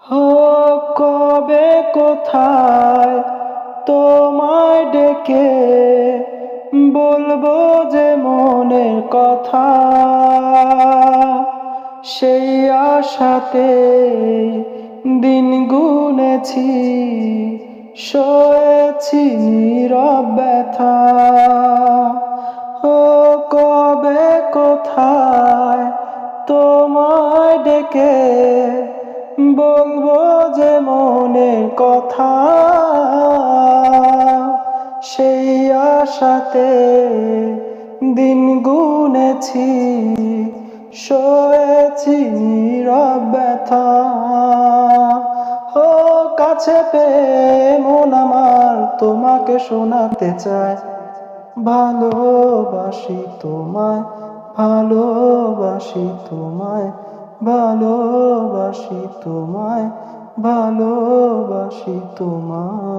হো কবে কোথায় তোমায় ডেকে বলবো যে মনের কথা, সেই আশাতে দিন গুনেছি, সয়েছি নীরব ব্যথা। ও কবে কোথায় তোমায় ডেকে বলবো যে মনের কথা, সেই আশাতে দিন গুনেছি, সয়েছি নীরব ব্যথা। ও কাছে পেয়ে মন আমার তোমাকে শোনাতে চায়, ভালোবাসি তোমায়, ভালোবাসি তোমায়, ভালোবাসি তোমায়, ভালোবাসি তোমায়।